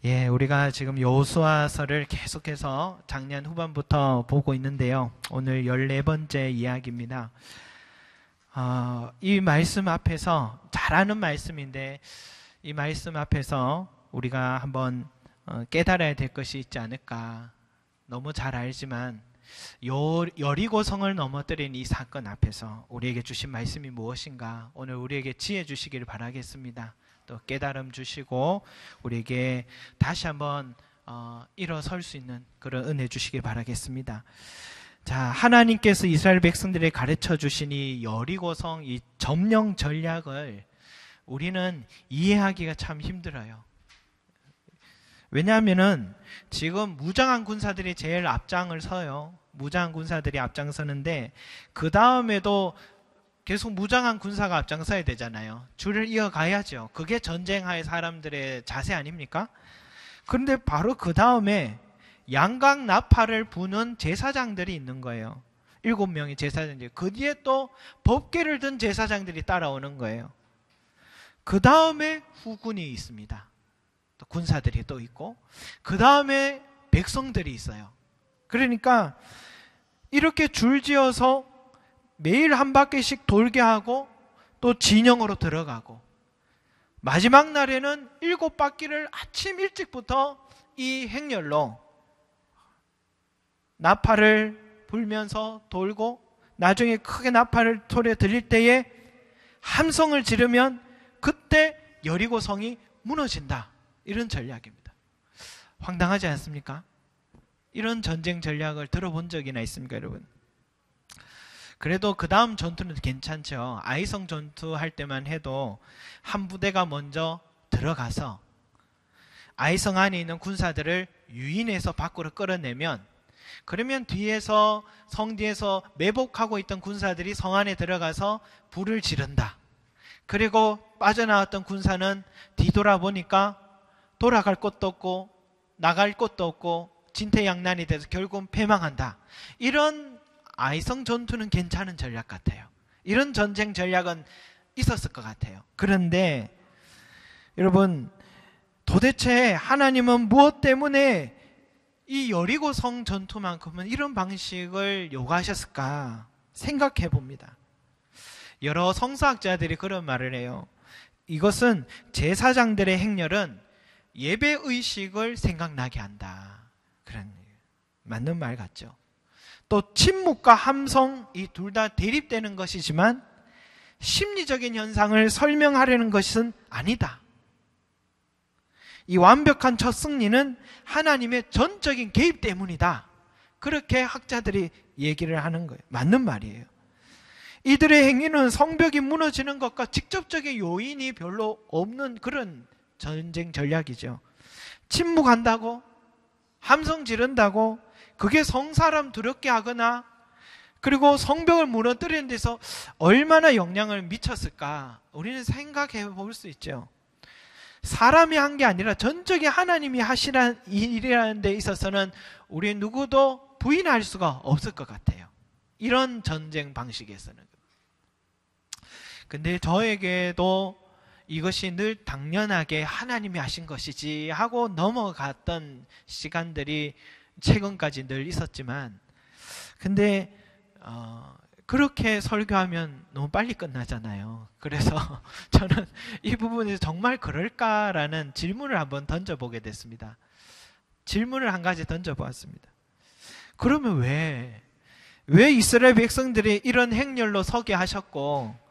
예, 우리가 지금 여호수아서를 계속해서 작년 후반부터 보고 있는데요. 오늘 14번째 이야기입니다. 이 말씀 앞에서 잘 아는 말씀인데 이 말씀 앞에서 우리가 한번 깨달아야 될 것이 있지 않을까. 너무 잘 알지만 여리고성을 넘어뜨린 이 사건 앞에서 우리에게 주신 말씀이 무엇인가. 오늘 우리에게 지혜 주시기를 바라겠습니다. 또 깨달음 주시고 우리에게 다시 한번 일어설 수 있는 그런 은혜 주시길 바라겠습니다. 자, 하나님께서 이스라엘 백성들에게 가르쳐 주신 이 여리고성 이 점령 전략을 우리는 이해하기가 참 힘들어요. 왜냐하면은 지금 무장한 군사들이 제일 앞장을 서요. 무장한 군사들이 앞장서는데 그 다음에도 계속 무장한 군사가 앞장서야 되잖아요. 줄을 이어가야죠. 그게 전쟁할 사람들의 자세 아닙니까? 그런데 바로 그 다음에 양각 나팔을 부는 제사장들이 있는 거예요. 7명의 제사장들이. 그 뒤에 또 법궤를 든 제사장들이 따라오는 거예요. 그 다음에 후군이 있습니다. 또 군사들이 또 있고 그 다음에 백성들이 있어요. 그러니까 이렇게 줄지어서 매일 한 바퀴씩 돌게 하고 또 진영으로 들어가고 마지막 날에는 7바퀴를 아침 일찍부터 이 행렬로 나팔을 불면서 돌고 나중에 크게 나팔을 소리 들릴 때에 함성을 지르면 그때 여리고성이 무너진다. 이런 전략입니다. 황당하지 않습니까? 이런 전쟁 전략을 들어본 적이나 있습니까, 여러분? 그래도 그 다음 전투는 괜찮죠. 아이성 전투할 때만 해도 한 부대가 먼저 들어가서 아이성 안에 있는 군사들을 유인해서 밖으로 끌어내면 그러면 뒤에서 성 뒤에서 매복하고 있던 군사들이 성 안에 들어가서 불을 지른다. 그리고 빠져나왔던 군사는 뒤돌아보니까 돌아갈 곳도 없고 나갈 곳도 없고 진퇴양난이 돼서 결국은 패망한다. 이런 아이성 전투는 괜찮은 전략 같아요. 이런 전쟁 전략은 있었을 것 같아요. 그런데 여러분, 도대체 하나님은 무엇 때문에 이 여리고성 전투만큼은 이런 방식을 요구하셨을까 생각해 봅니다. 여러 성서학자들이 그런 말을 해요. 이것은 제사장들의 행렬은 예배의식을 생각나게 한다. 그런 맞는 말 같죠. 또 침묵과 함성 이 둘 다 대립되는 것이지만 심리적인 현상을 설명하려는 것은 아니다. 이 완벽한 첫 승리는 하나님의 전적인 개입 때문이다. 그렇게 학자들이 얘기를 하는 거예요. 맞는 말이에요. 이들의 행위는 성벽이 무너지는 것과 직접적인 요인이 별로 없는 그런 전쟁 전략이죠. 침묵한다고 함성 지른다고 그게 성사람 두렵게 하거나 그리고 성벽을 무너뜨리는 데서 얼마나 영향을 미쳤을까 우리는 생각해 볼 수 있죠. 사람이 한 게 아니라 전적인 하나님이 하시는 일이라는 데 있어서는 우리 누구도 부인할 수가 없을 것 같아요. 이런 전쟁 방식에서는. 근데 저에게도 이것이 늘 당연하게 하나님이 하신 것이지 하고 넘어갔던 시간들이 최근까지 늘 있었지만 근데 그렇게 설교하면 너무 빨리 끝나잖아요. 그래서 저는 이 부분에서 정말 그럴까라는 질문을 한번 던져보게 됐습니다. 질문을 한 가지 던져보았습니다. 그러면 왜 이스라엘 백성들이 이런 행렬로 서게 하셨고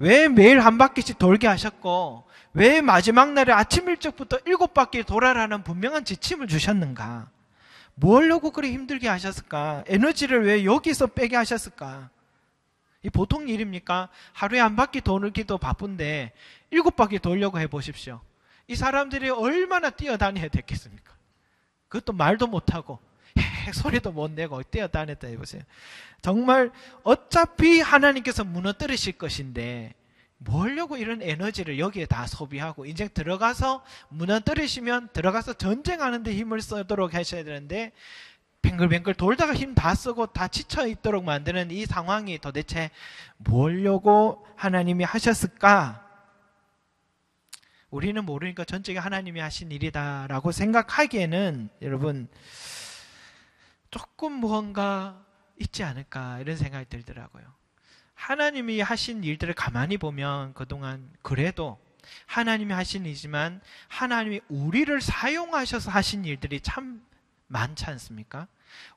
왜 매일 한 바퀴씩 돌게 하셨고 왜 마지막 날에 아침 일찍부터 7바퀴 돌아라는 분명한 지침을 주셨는가? 뭐하려고 그렇게 힘들게 하셨을까? 에너지를 왜 여기서 빼게 하셨을까? 이 보통 일입니까? 하루에 한 바퀴 돌기도 바쁜데 7바퀴 돌려고 해보십시오. 이 사람들이 얼마나 뛰어다녀야 됐겠습니까? 그것도 말도 못하고 소리도 못 내고 뛰어다녔다 해보세요. 정말 어차피 하나님께서 무너뜨리실 것인데 뭐하려고 이런 에너지를 여기에 다 소비하고 이제 들어가서 무너뜨리시면 들어가서 전쟁하는 데 힘을 쓰도록 하셔야 되는데 뱅글뱅글 돌다가 힘 다 쓰고 다 지쳐있도록 만드는 이 상황이 도대체 뭐하려고 하나님이 하셨을까? 우리는 모르니까 전적인 하나님이 하신 일이다라고 생각하기에는 여러분 조금 무언가 있지 않을까 이런 생각이 들더라고요. 하나님이 하신 일들을 가만히 보면 그동안 그래도 하나님이 하신 일이지만 하나님이 우리를 사용하셔서 하신 일들이 참 많지 않습니까?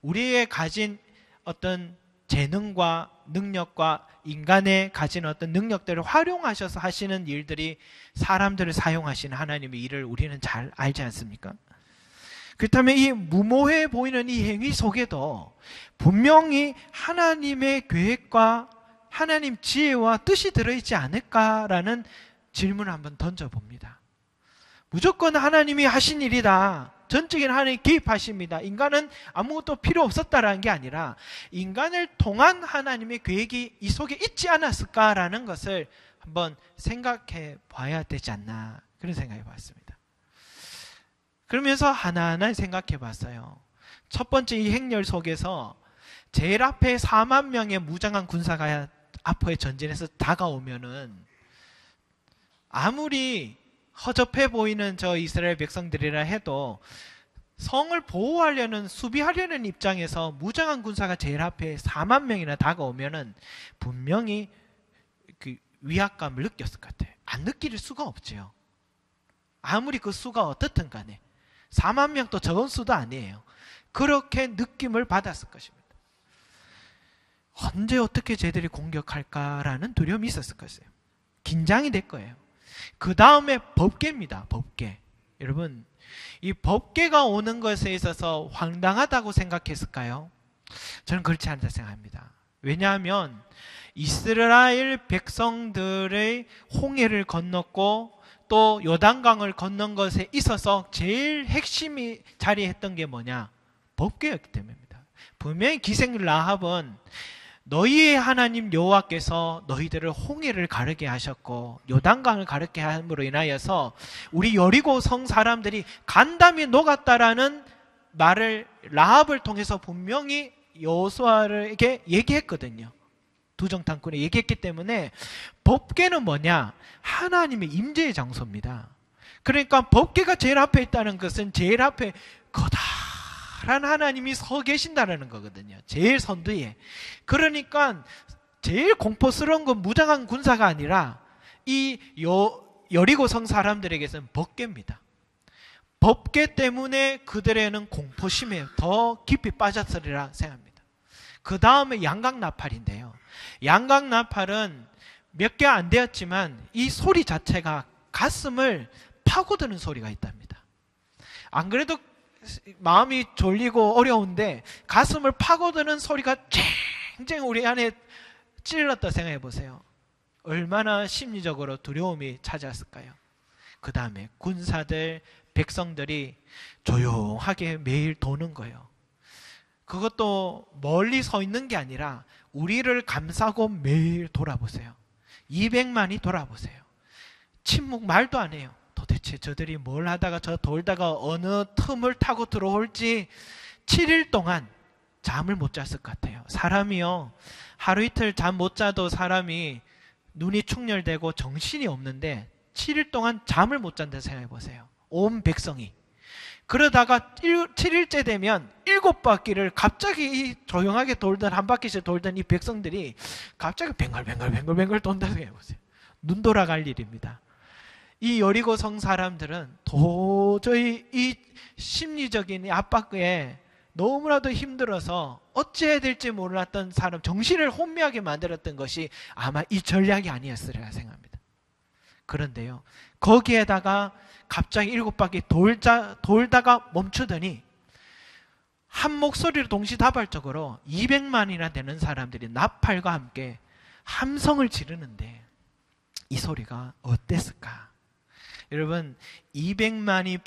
우리의 가진 어떤 재능과 능력과 인간의 가진 어떤 능력들을 활용하셔서 하시는 일들이 사람들을 사용하시는 하나님의 일을 우리는 잘 알지 않습니까? 그렇다면 이 무모해 보이는 이 행위 속에도 분명히 하나님의 계획과 하나님 지혜와 뜻이 들어있지 않을까라는 질문을 한번 던져봅니다. 무조건 하나님이 하신 일이다. 전적인 하나님이 개입하십니다. 인간은 아무것도 필요 없었다라는 게 아니라 인간을 통한 하나님의 계획이 이 속에 있지 않았을까라는 것을 한번 생각해 봐야 되지 않나 그런 생각해 봤습니다. 그러면서 하나하나 생각해 봤어요. 첫 번째 이 행렬 속에서 제일 앞에 4만 명의 무장한 군사가 앞에 전진해서 다가오면은 아무리 허접해 보이는 저 이스라엘 백성들이라 해도 성을 보호하려는 수비하려는 입장에서 무장한 군사가 제일 앞에 4만 명이나 다가오면은 분명히 그 위압감을 느꼈을 것 같아요. 안 느낄 수가 없죠. 아무리 그 수가 어떻든 간에 4만 명도 적은 수도 아니에요. 그렇게 느낌을 받았을 것입니다. 언제 어떻게 쟤들이 공격할까라는 두려움이 있었을 것이에요. 긴장이 될 거예요. 그 다음에 법궤입니다. 법궤. 여러분, 이 법궤가 오는 것에 있어서 황당하다고 생각했을까요? 저는 그렇지 않다 생각합니다. 왜냐하면 이스라엘 백성들의 홍해를 건넜고 또 요단강을 건넌 것에 있어서 제일 핵심이 자리했던 게 뭐냐? 법궤였기 때문입니다. 분명히 기생 라합은 너희의 하나님 여호와께서 너희들을 홍해를 가르게 하셨고 요단강을 가르게 함으로 인하여서 우리 여리고 성 사람들이 간담이 녹았다라는 말을 라합을 통해서 분명히 여호수아에게 얘기했거든요. 두정탐꾼에 얘기했기 때문에 법궤는 뭐냐? 하나님의 임재의 장소입니다. 그러니까 법궤가 제일 앞에 있다는 것은 제일 앞에 커다란 하나님이 서 계신다는 거거든요. 제일 선두에. 그러니까 제일 공포스러운 건 무장한 군사가 아니라 이 여리고 성 사람들에게서는 법궤입니다. 법궤 때문에 그들에는 공포심에 더 깊이 빠졌으리라 생각합니다. 그 다음에 양각나팔인데요. 양각나팔은 몇 개 안 되었지만 이 소리 자체가 가슴을 파고드는 소리가 있답니다. 안 그래도 마음이 졸리고 어려운데 가슴을 파고드는 소리가 쨍쨍 우리 안에 찔렀다 생각해 보세요. 얼마나 심리적으로 두려움이 찾아왔을까요? 그 다음에 군사들, 백성들이 조용하게 매일 도는 거예요. 그것도 멀리 서 있는 게 아니라 우리를 감싸고 매일 돌아보세요. 200만이 돌아보세요. 침묵 말도 안 해요. 도대체 저들이 뭘 하다가 저 돌다가 어느 틈을 타고 들어올지 7일 동안 잠을 못 잤을 것 같아요. 사람이요, 하루 이틀 잠 못 자도 사람이 눈이 충혈되고 정신이 없는데 7일 동안 잠을 못 잔다 생각해 보세요. 온 백성이. 그러다가 7일째 되면 7바퀴를 갑자기 조용하게 돌던 한 바퀴씩 돌던 이 백성들이 갑자기 뱅글뱅글 돈다 생각해 보세요. 눈 돌아갈 일입니다. 이 여리고 성 사람들은 도저히 이 심리적인 압박에 너무나도 힘들어서 어찌해야 될지 몰랐던 사람, 정신을 혼미하게 만들었던 것이 아마 이 전략이 아니었으리라 생각합니다. 그런데요, 거기에다가 갑자기 7바퀴 돌다가 멈추더니 한 목소리로 동시다발적으로 200만이나 되는 사람들이 나팔과 함께 함성을 지르는데 이 소리가 어땠을까? 여러분, 200만이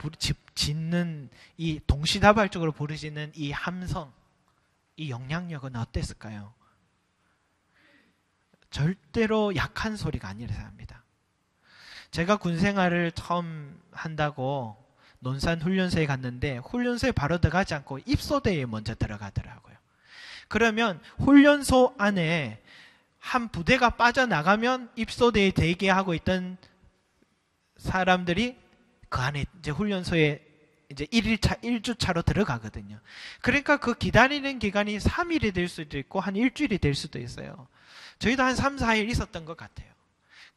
짓는 이 동시다발적으로 부르짖는 이 함성, 이 영향력은 어땠을까요? 절대로 약한 소리가 아니라 합니다. 제가 군생활을 처음 한다고 논산 훈련소에 갔는데 훈련소에 바로 들어가지 않고 입소대에 먼저 들어가더라고요. 그러면 훈련소 안에 한 부대가 빠져나가면 입소대에 대기하고 있던 사람들이 그 안에 이제 훈련소에 이제 1주차로 들어가거든요. 그러니까 그 기다리는 기간이 3일이 될 수도 있고 한 일주일이 될 수도 있어요. 저희도 한 3, 4일 있었던 것 같아요.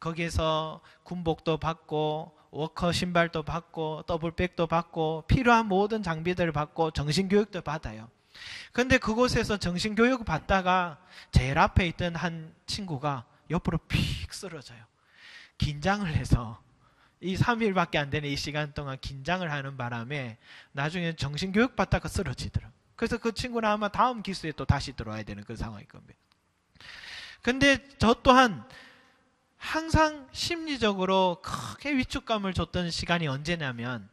거기에서 군복도 받고 워커 신발도 받고 더블백도 받고 필요한 모든 장비들을 받고 정신교육도 받아요. 근데 그곳에서 정신교육 받다가 제일 앞에 있던 한 친구가 옆으로 픽 쓰러져요. 긴장을 해서 이 3일밖에 안 되는 이 시간 동안 긴장을 하는 바람에 나중에 정신교육 받다가 쓰러지더라고요. 그래서 그 친구는 아마 다음 기수에 또 다시 들어와야 되는 그 상황일 겁니다. 근데 저 또한 항상 심리적으로 크게 위축감을 줬던 시간이 언제냐면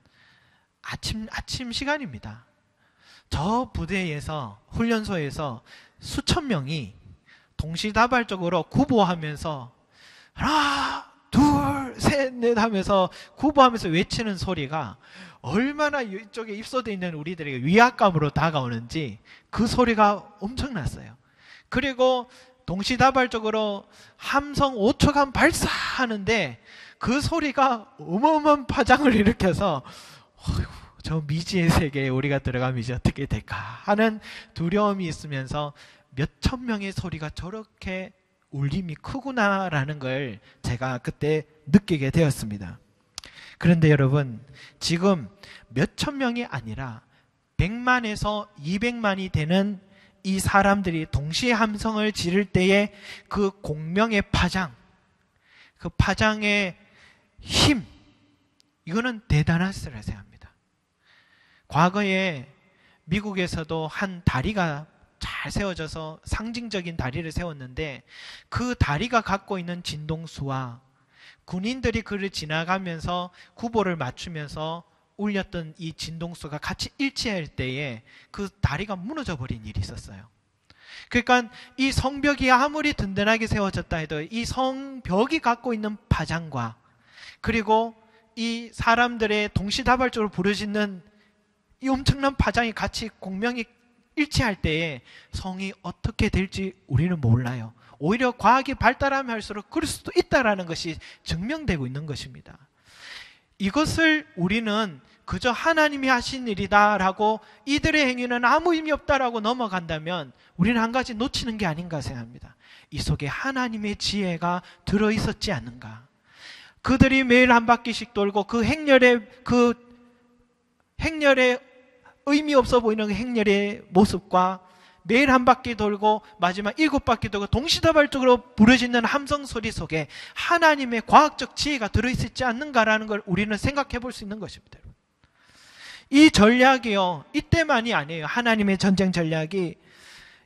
아침 시간입니다. 저 부대에서 훈련소에서 수천 명이 동시다발적으로 구보하면서 하나 둘 셋 넷 하면서 구보하면서 외치는 소리가 얼마나 이쪽에 입소되어 있는 우리들에게 위압감으로 다가오는지 그 소리가 엄청났어요. 그리고 동시다발적으로 함성 5초간 발사하는데 그 소리가 어마어마한 파장을 일으켜서 저 미지의 세계에 우리가 들어가면 이제 어떻게 될까 하는 두려움이 있으면서 몇천 명의 소리가 저렇게 울림이 크구나라는 걸 제가 그때 느끼게 되었습니다. 그런데 여러분, 지금 몇천 명이 아니라 100만에서 200만이 되는 이 사람들이 동시에 함성을 지를 때의 그 공명의 파장, 그 파장의 힘, 이거는 대단한 것이라 생각합니다. 과거에 미국에서도 한 다리가 잘 세워져서 상징적인 다리를 세웠는데 그 다리가 갖고 있는 진동수와 군인들이 그를 지나가면서 구보를 맞추면서 울렸던 이 진동수가 같이 일치할 때에 그 다리가 무너져 버린 일이 있었어요. 그러니까 이 성벽이 아무리 든든하게 세워졌다 해도 이 성벽이 갖고 있는 파장과 그리고 이 사람들의 동시다발적으로 부르짖는 이 엄청난 파장이 같이 공명이 일치할 때에 성이 어떻게 될지 우리는 몰라요. 오히려 과학이 발달하면 할수록 그럴 수도 있다는 것이 증명되고 있는 것입니다. 이것을 우리는 그저 하나님이 하신 일이다라고 이들의 행위는 아무 의미 없다라고 넘어간다면 우리는 한 가지 놓치는 게 아닌가 생각합니다. 이 속에 하나님의 지혜가 들어있었지 않는가. 그들이 매일 한 바퀴씩 돌고 그 행렬의 의미 없어 보이는 행렬의 모습과 매일 한 바퀴 돌고 마지막 7바퀴 돌고 동시다발적으로 부르짖는 함성 소리 속에 하나님의 과학적 지혜가 들어있지 않는가라는 걸 우리는 생각해 볼 수 있는 것입니다. 이 전략이요, 이때만이 아니에요. 하나님의 전쟁 전략이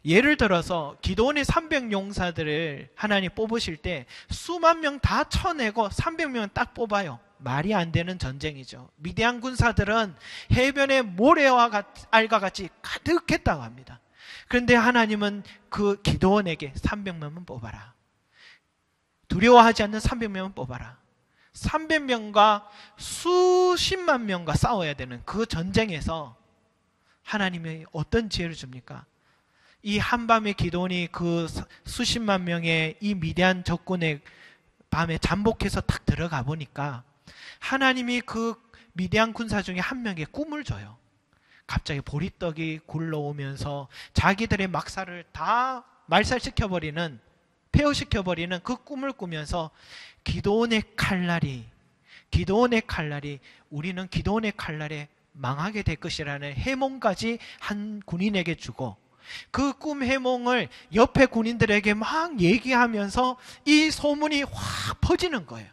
예를 들어서 기도원의 300용사들을 하나님 뽑으실 때 수만 명 다 쳐내고 300명은 딱 뽑아요. 말이 안 되는 전쟁이죠. 미디안 군사들은 해변에 모래와 알과 같이 가득했다고 합니다. 그런데 하나님은 그 기도원에게 300명만 뽑아라. 두려워하지 않는 300명만 뽑아라. 300명과 수십만 명과 싸워야 되는 그 전쟁에서 하나님이 어떤 지혜를 줍니까? 이 한밤에 기도원이 그 수십만 명의 이 미디안 적군의 밤에 잠복해서 탁 들어가 보니까 하나님이 그 미디안 군사 중에 한 명에게 꿈을 줘요. 갑자기 보리떡이 굴러오면서 자기들의 막사를 다 말살시켜버리는, 폐허시켜버리는 그 꿈을 꾸면서 기도원의 칼날이 우리는 기도원의 칼날에 망하게 될 것이라는 해몽까지 한 군인에게 주고 그 꿈 해몽을 옆에 군인들에게 막 얘기하면서 이 소문이 확 퍼지는 거예요.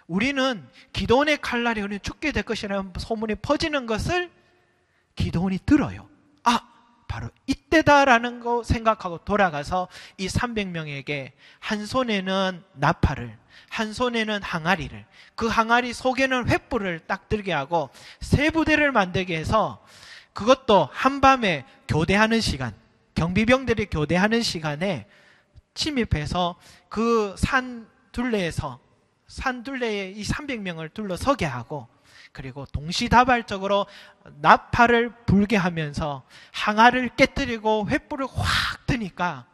우리는 기도원의 칼날이 우리는 죽게 될 것이라는 소문이 퍼지는 것을 기도원이 들어요. 아, 바로 이때다라는 거 생각하고 돌아가서 이 300명에게 한 손에는 나팔을, 한 손에는 항아리를, 그 항아리 속에는 횃불을 딱 들게 하고 세 부대를 만들게 해서 그것도 한밤에 교대하는 시간, 경비병들이 교대하는 시간에 침입해서 그 산 둘레에 이 300명을 둘러서게 하고 그리고 동시다발적으로 나팔을 불게 하면서 항아리를 깨뜨리고 횃불을 확 드니까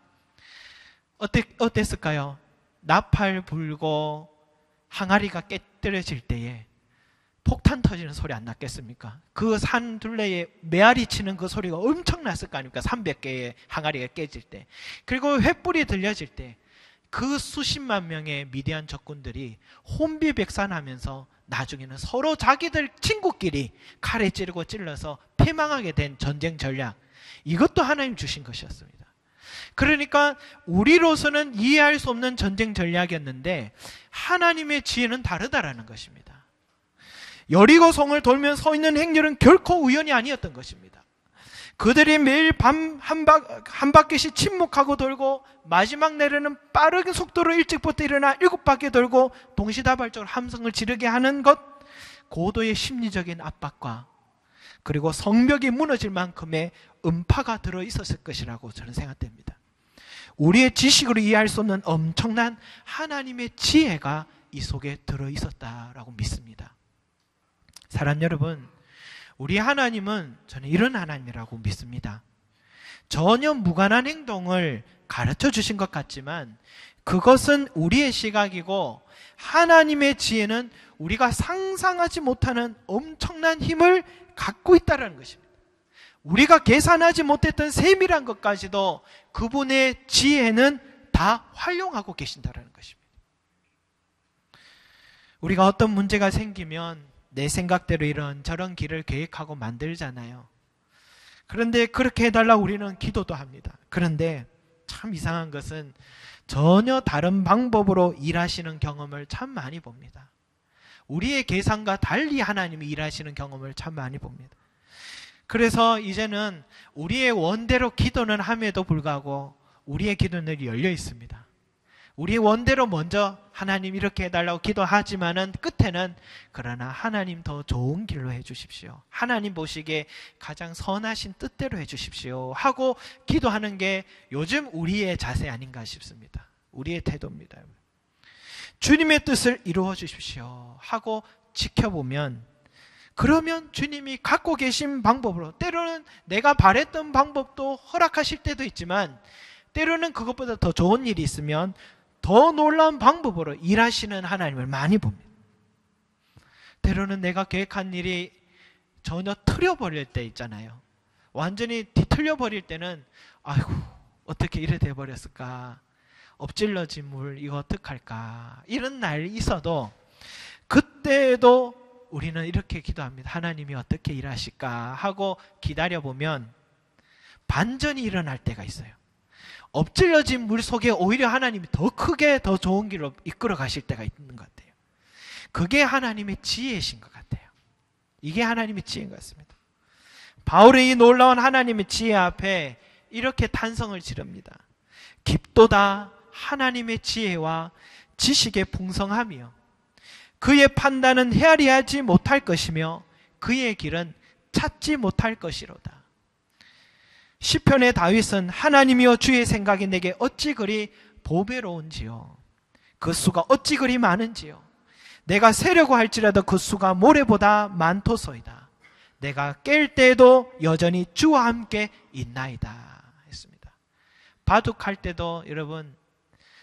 어땠을까요? 나팔 불고 항아리가 떨어질 때에 폭탄 터지는 소리 안 났겠습니까? 그 산 둘레에 메아리 치는 그 소리가 엄청 났을 거 아닙니까? 300개의 항아리가 깨질 때. 그리고 횃불이 들려질 때 그 수십만 명의 미디안 적군들이 혼비백산하면서 나중에는 서로 자기들 친구끼리 칼에 찌르고 찔러서 패망하게 된 전쟁 전략, 이것도 하나님 주신 것이었습니다. 그러니까 우리로서는 이해할 수 없는 전쟁 전략이었는데 하나님의 지혜는 다르다라는 것입니다. 여리고 성을 돌면 서 있는 행렬은 결코 우연이 아니었던 것입니다. 그들이 매일 밤 한 바퀴씩 침묵하고 돌고 마지막 내려는 빠른 속도로 일찍부터 일어나 7바퀴 돌고 동시다발적으로 함성을 지르게 하는 것, 고도의 심리적인 압박과 그리고 성벽이 무너질 만큼의 음파가 들어있었을 것이라고 저는 생각됩니다. 우리의 지식으로 이해할 수 없는 엄청난 하나님의 지혜가 이 속에 들어있었다라고 믿습니다. 사랑 여러분, 우리 하나님은 저는 이런 하나님이라고 믿습니다. 전혀 무관한 행동을 가르쳐 주신 것 같지만 그것은 우리의 시각이고 하나님의 지혜는 우리가 상상하지 못하는 엄청난 힘을 갖고 있다는 것입니다. 우리가 계산하지 못했던 세밀한 것까지도 그분의 지혜는 다 활용하고 계신다는 것입니다. 우리가 어떤 문제가 생기면 내 생각대로 이런저런 길을 계획하고 만들잖아요. 그런데 그렇게 해달라고 우리는 기도도 합니다. 그런데 참 이상한 것은 전혀 다른 방법으로 일하시는 경험을 참 많이 봅니다. 우리의 계산과 달리 하나님이 일하시는 경험을 참 많이 봅니다. 그래서 이제는 우리의 원대로 기도는 함에도 불구하고 우리의 기도는 열려 있습니다. 우리의 원대로 먼저 하나님 이렇게 해달라고 기도하지만은 끝에는 그러나 하나님 더 좋은 길로 해주십시오. 하나님 보시기에 가장 선하신 뜻대로 해주십시오 하고 기도하는 게 요즘 우리의 자세 아닌가 싶습니다. 우리의 태도입니다. 주님의 뜻을 이루어 주십시오 하고 지켜보면, 그러면 주님이 갖고 계신 방법으로, 때로는 내가 바랬던 방법도 허락하실 때도 있지만 때로는 그것보다 더 좋은 일이 있으면 더 놀라운 방법으로 일하시는 하나님을 많이 봅니다. 때로는 내가 계획한 일이 전혀 틀려버릴 때 있잖아요. 완전히 뒤틀려버릴 때는 아이고 어떻게 이래 돼버렸을까, 엎질러진 물 이거 어떡할까, 이런 날이 있어도 그때도 우리는 이렇게 기도합니다. 하나님이 어떻게 일하실까 하고 기다려보면 반전이 일어날 때가 있어요. 엎질러진 물 속에 오히려 하나님이 더 크게 더 좋은 길로 이끌어 가실 때가 있는 것 같아요. 그게 하나님의 지혜이신 것 같아요. 이게 하나님의 지혜인 것 같습니다. 바울의 이 놀라운 하나님의 지혜 앞에 이렇게 탄성을 지릅니다. 깊도다 하나님의 지혜와 지식의 풍성함이요, 그의 판단은 헤아리하지 못할 것이며 그의 길은 찾지 못할 것이로다. 시편의 다윗은 하나님이여 주의 생각이 내게 어찌 그리 보배로운지요, 그 수가 어찌 그리 많은지요, 내가 세려고 할지라도 그 수가 모래보다 많도소이다. 내가 깰 때에도 여전히 주와 함께 있나이다 했습니다. 바둑할 때도 여러분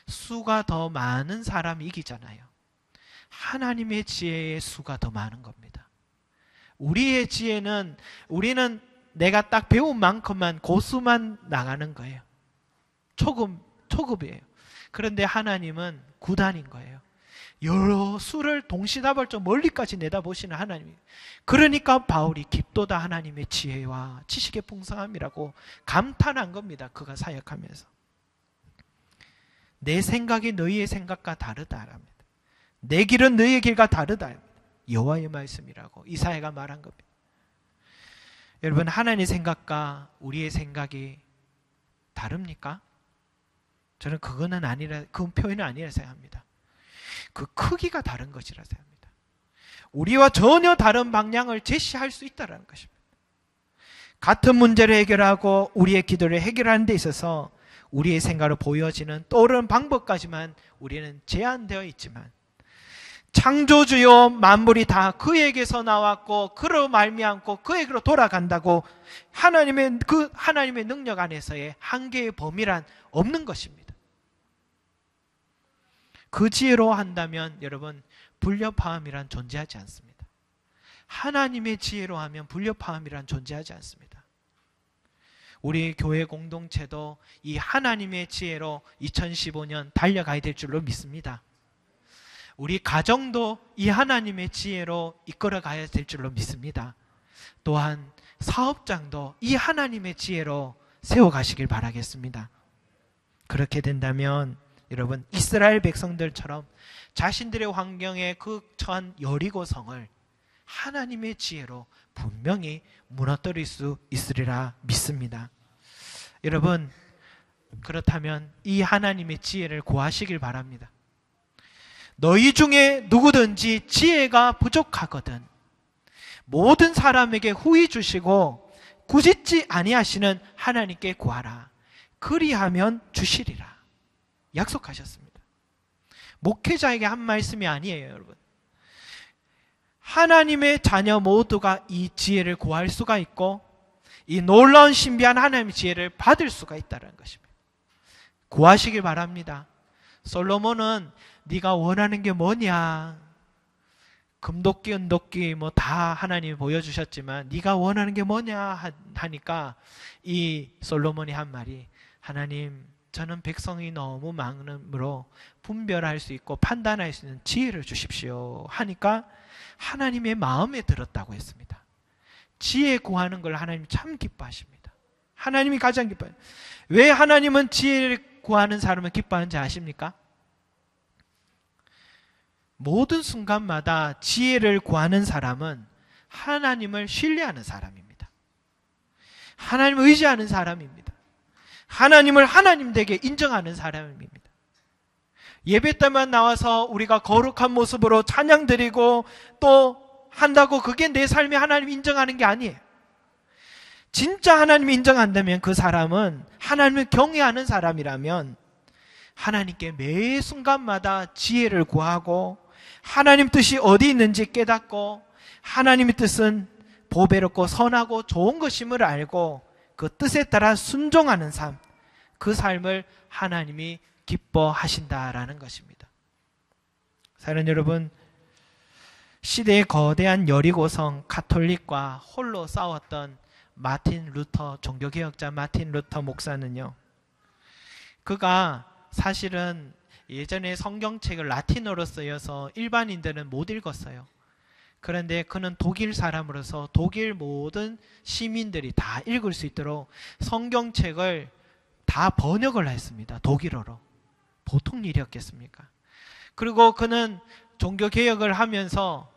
수가 더 많은 사람이 이기잖아요. 하나님의 지혜의 수가 더 많은 겁니다. 우리의 지혜는, 우리는 내가 딱 배운 만큼만 고수만 나가는 거예요. 초급이에요. 그런데 하나님은 구단인 거예요. 여러 수를 동시다발적 멀리까지 내다보시는 하나님이에요. 그러니까 바울이 깊도다 하나님의 지혜와 지식의 풍성함이라고 감탄한 겁니다. 그가 사역하면서. 내 생각이 너희의 생각과 다르다랍니다. 내 길은 너희의 길과 다르다. 여호와의 말씀이라고 이사야가 말한 겁니다. 여러분, 하나님의 생각과 우리의 생각이 다릅니까? 저는 그거는 아니라, 그 표현은 아니라 생각합니다. 그 크기가 다른 것이라 생각합니다. 우리와 전혀 다른 방향을 제시할 수 있다는 것입니다. 같은 문제를 해결하고 우리의 기도를 해결하는 데 있어서 우리의 생각으로 보여지는 떠오르는 방법까지만 우리는 제한되어 있지만, 창조주요 만물이 다 그에게서 나왔고 그로 말미암고 그에게로 돌아간다고 하나님의 그 하나님의 능력 안에서의 한계의 범위란 없는 것입니다. 그 지혜로 한다면 여러분, 불협화음이란 존재하지 않습니다. 하나님의 지혜로 하면 불협화음이란 존재하지 않습니다. 우리 교회 공동체도 이 하나님의 지혜로 2015년 달려가야 될 줄로 믿습니다. 우리 가정도 이 하나님의 지혜로 이끌어가야 될 줄로 믿습니다. 또한 사업장도 이 하나님의 지혜로 세워가시길 바라겠습니다. 그렇게 된다면 여러분, 이스라엘 백성들처럼 자신들의 환경에 처한 여리고성을 하나님의 지혜로 분명히 무너뜨릴 수 있으리라 믿습니다. 여러분, 그렇다면 이 하나님의 지혜를 구하시길 바랍니다. 너희 중에 누구든지 지혜가 부족하거든 모든 사람에게 후히 주시고 꾸짖지 아니하시는 하나님께 구하라. 그리하면 주시리라. 약속하셨습니다. 목회자에게 한 말씀이 아니에요, 여러분. 하나님의 자녀 모두가 이 지혜를 구할 수가 있고 이 놀라운 신비한 하나님의 지혜를 받을 수가 있다는 것입니다. 구하시길 바랍니다. 솔로몬은 네가 원하는 게 뭐냐? 금도끼, 은도끼 뭐 다 하나님이 보여주셨지만 네가 원하는 게 뭐냐 하니까 이 솔로몬이 한 말이, 하나님, 저는 백성이 너무 많으므로 분별할 수 있고 판단할 수 있는 지혜를 주십시오 하니까 하나님의 마음에 들었다고 했습니다. 지혜 구하는 걸 하나님이 참 기뻐하십니다. 하나님이 가장 기뻐해요. 왜 하나님은 지혜를 구하는 사람을 기뻐하는지 아십니까? 모든 순간마다 지혜를 구하는 사람은 하나님을 신뢰하는 사람입니다. 하나님을 의지하는 사람입니다. 하나님을 하나님 되게 인정하는 사람입니다. 예배 때만 나와서 우리가 거룩한 모습으로 찬양 드리고 또 한다고 그게 내 삶에 하나님 인정하는 게 아니에요. 진짜 하나님이 인정한다면 그 사람은 하나님을 경외하는 사람이라면 하나님께 매 순간마다 지혜를 구하고 하나님 뜻이 어디 있는지 깨닫고 하나님의 뜻은 보배롭고 선하고 좋은 것임을 알고 그 뜻에 따라 순종하는 삶, 그 삶을 하나님이 기뻐하신다라는 것입니다. 사랑하는 여러분, 시대의 거대한 여리고성 가톨릭과 홀로 싸웠던 마틴 루터, 종교개혁자 마틴 루터 목사는요, 그가 사실은 예전에 성경책을 라틴어로 쓰여서 일반인들은 못 읽었어요. 그런데 그는 독일 사람으로서 독일 모든 시민들이 다 읽을 수 있도록 성경책을 다 번역을 했습니다. 독일어로. 보통 일이었겠습니까? 그리고 그는 종교개혁을 하면서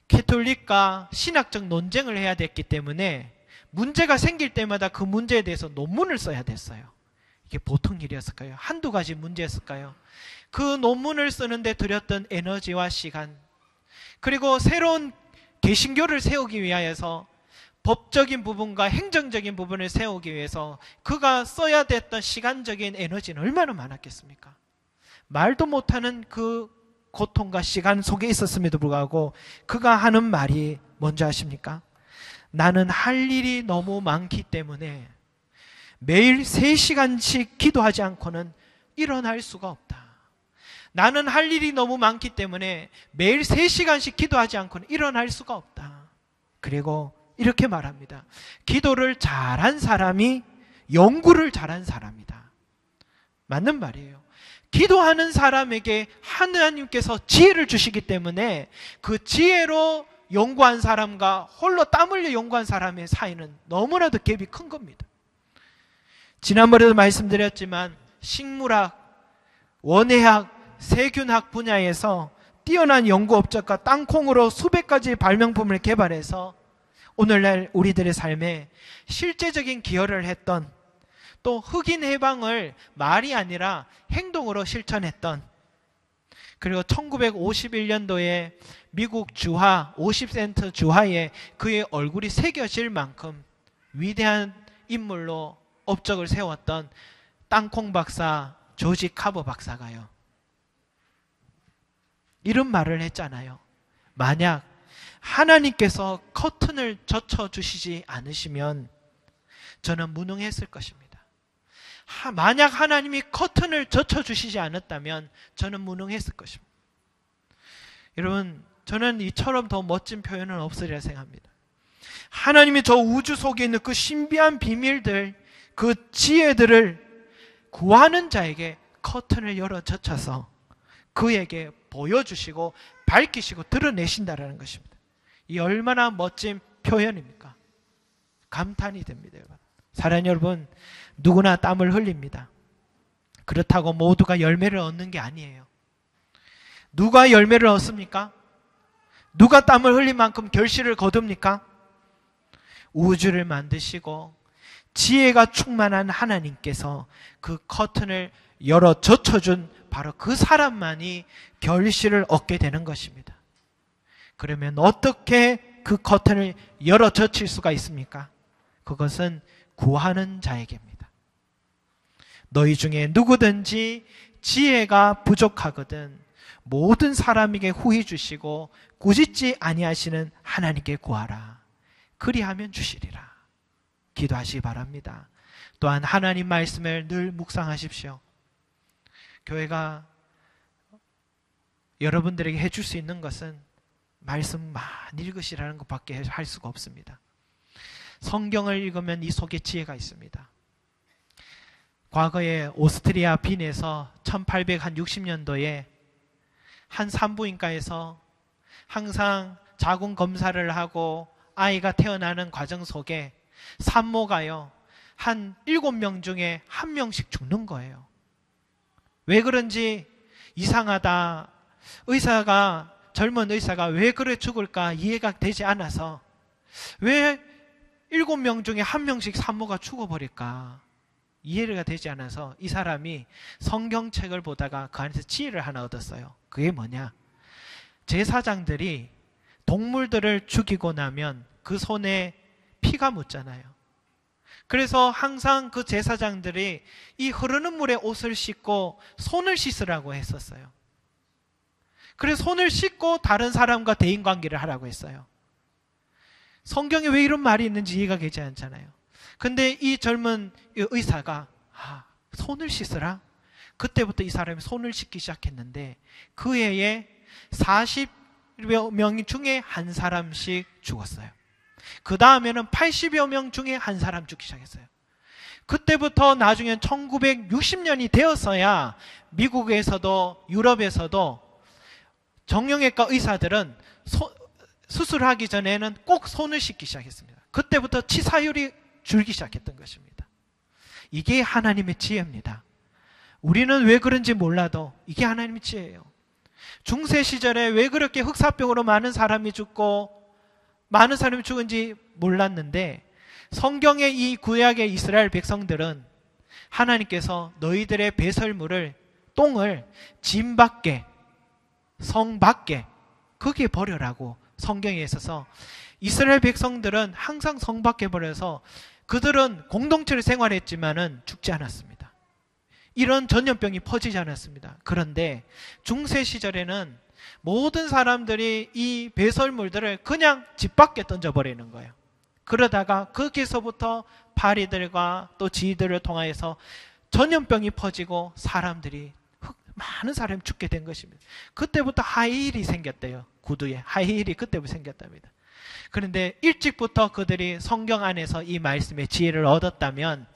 캐톨릭과 신학적 논쟁을 해야 됐기 때문에 문제가 생길 때마다 그 문제에 대해서 논문을 써야 됐어요. 이게 보통 일이었을까요? 한두 가지 문제였을까요? 그 논문을 쓰는데 들였던 에너지와 시간, 그리고 새로운 개신교를 세우기 위하여서 법적인 부분과 행정적인 부분을 세우기 위해서 그가 써야 됐던 시간적인 에너지는 얼마나 많았겠습니까? 말도 못하는 그 고통과 시간 속에 있었음에도 불구하고 그가 하는 말이 뭔지 아십니까? 나는 할 일이 너무 많기 때문에 매일 3시간씩 기도하지 않고는 일어날 수가 없다. 나는 할 일이 너무 많기 때문에 매일 3시간씩 기도하지 않고는 일어날 수가 없다. 그리고 이렇게 말합니다. 기도를 잘한 사람이 연구를 잘한 사람이다. 맞는 말이에요. 기도하는 사람에게 하나님께서 지혜를 주시기 때문에 그 지혜로 연구한 사람과 홀로 땀 흘려 연구한 사람의 사이는 너무나도 갭이 큰 겁니다. 지난번에도 말씀드렸지만 식물학, 원예학, 세균학 분야에서 뛰어난 연구업자가 땅콩으로 수백 가지 발명품을 개발해서 오늘날 우리들의 삶에 실제적인 기여를 했던, 또 흑인 해방을 말이 아니라 행동으로 실천했던, 그리고 1951년도에 미국 주화 50센트 주화에 그의 얼굴이 새겨질 만큼 위대한 인물로 업적을 세웠던 땅콩 박사 조지 카버 박사가요, 이런 말을 했잖아요. 만약 하나님께서 커튼을 젖혀주시지 않으시면 저는 무능했을 것입니다. 만약 하나님이 커튼을 젖혀주시지 않았다면 저는 무능했을 것입니다. 여러분, 저는 이처럼 더 멋진 표현은 없으리라 생각합니다. 하나님이 저 우주 속에 있는 그 신비한 비밀들, 그 지혜들을 구하는 자에게 커튼을 열어 젖혀서 그에게 보여주시고 밝히시고 드러내신다라는 것입니다. 이 얼마나 멋진 표현입니까? 감탄이 됩니다. 여러분. 사랑하는 여러분, 누구나 땀을 흘립니다. 그렇다고 모두가 열매를 얻는 게 아니에요. 누가 열매를 얻습니까? 누가 땀을 흘린 만큼 결실을 거둡니까? 우주를 만드시고 지혜가 충만한 하나님께서 그 커튼을 열어 젖혀준 바로 그 사람만이 결실을 얻게 되는 것입니다. 그러면 어떻게 그 커튼을 열어 젖힐 수가 있습니까? 그것은 구하는 자에게입니다. 너희 중에 누구든지 지혜가 부족하거든 모든 사람에게 후히 주시고 꾸짖지 아니하시는 하나님께 구하라. 그리하면 주시리라. 기도하시기 바랍니다. 또한 하나님 말씀을 늘 묵상하십시오. 교회가 여러분들에게 해줄 수 있는 것은 말씀 많이 읽으시라는 것밖에 할 수가 없습니다. 성경을 읽으면 이 속에 지혜가 있습니다. 과거에 오스트리아 빈에서 1860년도에 한 산부인과에서 항상 자궁 검사를 하고 아이가 태어나는 과정 속에 산모가요, 한 7명 중에 1명씩 죽는 거예요. 왜 그런지 이상하다. 젊은 의사가 왜 그래 죽을까 이해가 되지 않아서 왜 7명 중에 1명씩 산모가 죽어버릴까 이해가 되지 않아서 이 사람이 성경책을 보다가 그 안에서 지혜를 하나 얻었어요. 그게 뭐냐? 제사장들이 동물들을 죽이고 나면 그 손에 피가 묻잖아요. 그래서 항상 그 제사장들이 이 흐르는 물에 옷을 씻고 손을 씻으라고 했었어요. 그래서 손을 씻고 다른 사람과 대인관계를 하라고 했어요. 성경에 왜 이런 말이 있는지 이해가 되지 않잖아요. 근데 이 젊은 의사가 손을 씻으라? 그때부터 이 사람이 손을 씻기 시작했는데 그 해에 40여 명 중에 한 사람씩 죽었어요. 그 다음에는 80여 명 중에 한 사람 죽기 시작했어요. 그때부터 나중엔 1960년이 되어서야 미국에서도 유럽에서도 정형외과 의사들은 수술하기 전에는 꼭 손을 씻기 시작했습니다. 그때부터 치사율이 줄기 시작했던 것입니다. 이게 하나님의 지혜입니다. 우리는 왜 그런지 몰라도 이게 하나님의 지혜예요. 중세 시절에 왜 그렇게 흑사병으로 많은 사람이 죽고 많은 사람이 죽은지 몰랐는데 성경의 이 구약의 이스라엘 백성들은 하나님께서 너희들의 배설물을 똥을 진 밖에 성 밖에 거기에 버려라고 성경에 있어서 이스라엘 백성들은 항상 성 밖에 버려서 그들은 공동체로 생활했지만은 죽지 않았습니다. 이런 전염병이 퍼지지 않았습니다. 그런데 중세 시절에는 모든 사람들이 이 배설물들을 그냥 집 밖에 던져버리는 거예요. 그러다가 거기서부터 파리들과 또 쥐들을 통하여서 전염병이 퍼지고 많은 사람이 죽게 된 것입니다. 그때부터 하이힐이 생겼대요. 구두에 하이힐이 그때부터 생겼답니다. 그런데 일찍부터 그들이 성경 안에서 이 말씀의 지혜를 얻었다면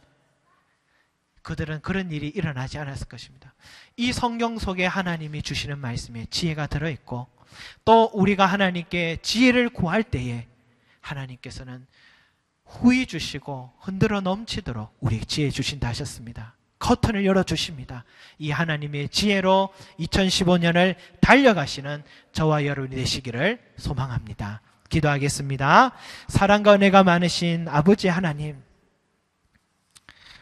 그들은 그런 일이 일어나지 않았을 것입니다. 이 성경 속에 하나님이 주시는 말씀에 지혜가 들어있고 또 우리가 하나님께 지혜를 구할 때에 하나님께서는 후히 주시고 흔들어 넘치도록 우리에게 지혜 주신다 하셨습니다. 커튼을 열어주십니다. 이 하나님의 지혜로 2015년을 달려가시는 저와 여러분이 되시기를 소망합니다. 기도하겠습니다. 사랑과 은혜가 많으신 아버지 하나님,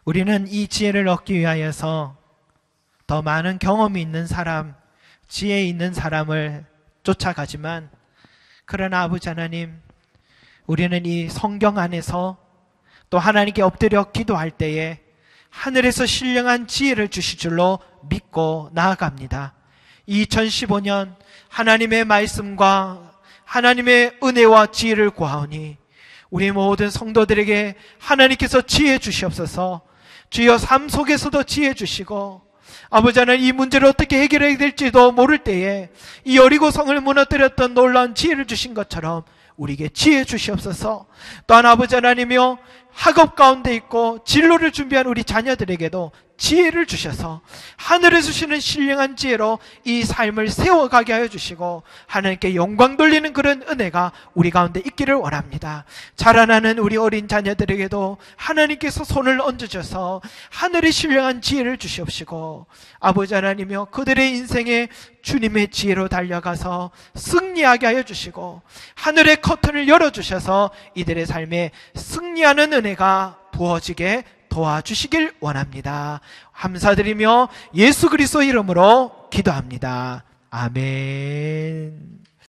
우리는 이 지혜를 얻기 위하여서 더 많은 경험이 있는 사람, 지혜 있는 사람을 쫓아가지만 그러나 아버지 하나님, 우리는 이 성경 안에서 또 하나님께 엎드려 기도할 때에 하늘에서 신령한 지혜를 주실 줄로 믿고 나아갑니다. 2015년 하나님의 말씀과 하나님의 은혜와 지혜를 구하오니 우리 모든 성도들에게 하나님께서 지혜 주시옵소서. 주여 삶 속에서도 지혜 주시고 아버지 하나님, 이 문제를 어떻게 해결해야 될지도 모를 때에 이 여리고 성을 무너뜨렸던 놀라운 지혜를 주신 것처럼 우리에게 지혜 주시옵소서. 또한 아버지 하나님이여, 학업 가운데 있고 진로를 준비한 우리 자녀들에게도 지혜를 주셔서 하늘에서 주시는 신령한 지혜로 이 삶을 세워가게 하여 주시고 하나님께 영광 돌리는 그런 은혜가 우리 가운데 있기를 원합니다. 자라나는 우리 어린 자녀들에게도 하나님께서 손을 얹으셔서 하늘의 신령한 지혜를 주시옵시고 아버지 하나님이여, 그들의 인생에 주님의 지혜로 달려가서 승리하게 하여 주시고 하늘의 커튼을 열어주셔서 이들의 삶에 승리하는 은혜가 부어지게 도와주시길 원합니다. 감사드리며 예수 그리스도 이름으로 기도합니다. 아멘.